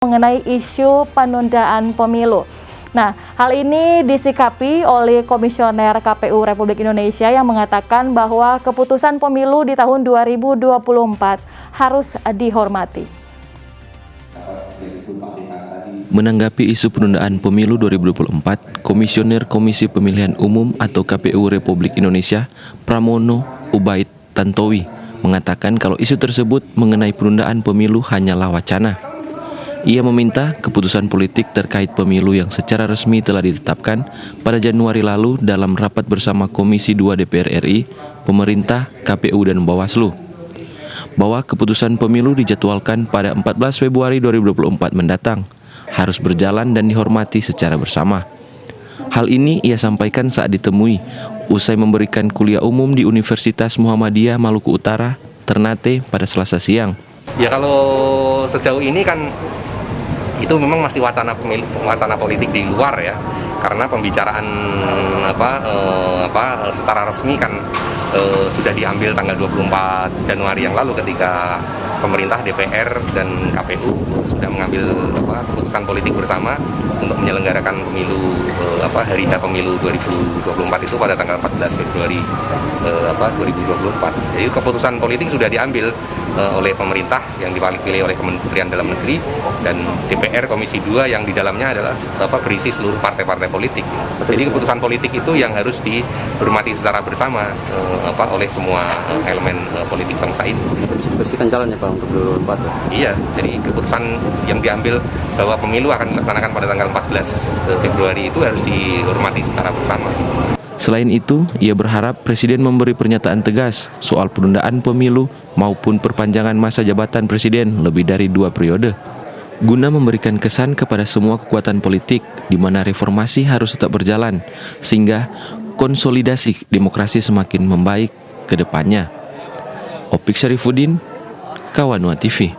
mengenai isu penundaan pemilu. Nah, hal ini disikapi oleh Komisioner KPU Republik Indonesia yang mengatakan bahwa keputusan pemilu di tahun 2024 harus dihormati. Menanggapi isu penundaan pemilu 2024, Komisioner Komisi Pemilihan Umum atau KPU Republik Indonesia, Pramono Ubaid Tantowi, mengatakan kalau isu tersebut mengenai penundaan pemilu hanyalah wacana. Ia meminta keputusan politik terkait pemilu yang secara resmi telah ditetapkan pada Januari lalu dalam rapat bersama Komisi 2 DPR RI, pemerintah, KPU, dan Bawaslu, bahwa keputusan pemilu dijadwalkan pada 14 Februari 2024 mendatang, harus berjalan dan dihormati secara bersama. Hal ini ia sampaikan saat ditemui usai memberikan kuliah umum di Universitas Muhammadiyah Maluku Utara, Ternate pada Selasa siang. Ya kalau sejauh ini kan itu memang masih wacana politik di luar ya, karena pembicaraan secara resmi kan sudah diambil tanggal 24 Januari yang lalu ketika pemerintah, DPR, dan KPU sudah mengambil keputusan politik bersama untuk menyelenggarakan pemilu hari H pemilu 2024 itu pada tanggal 14 Februari 2024. Jadi keputusan politik sudah diambil oleh pemerintah yang dipilih oleh Kementerian Dalam Negeri dan DPR Komisi 2 yang di dalamnya adalah berisi seluruh partai-partai politik. Jadi keputusan politik itu yang harus dihormati secara bersama oleh semua elemen politik bangsa ini. Bersihkan jalan ya Pak untuk 2024. Iya, jadi keputusan yang diambil bahwa pemilu akan dilaksanakan pada tanggal 14 Februari itu harus dihormati secara bersama. Selain itu, ia berharap Presiden memberi pernyataan tegas soal penundaan pemilu maupun perpanjangan masa jabatan Presiden lebih dari 2 periode, guna memberikan kesan kepada semua kekuatan politik di mana reformasi harus tetap berjalan, sehingga konsolidasi demokrasi semakin membaik ke depannya. Opik Syarifuddin, Kawanua TV.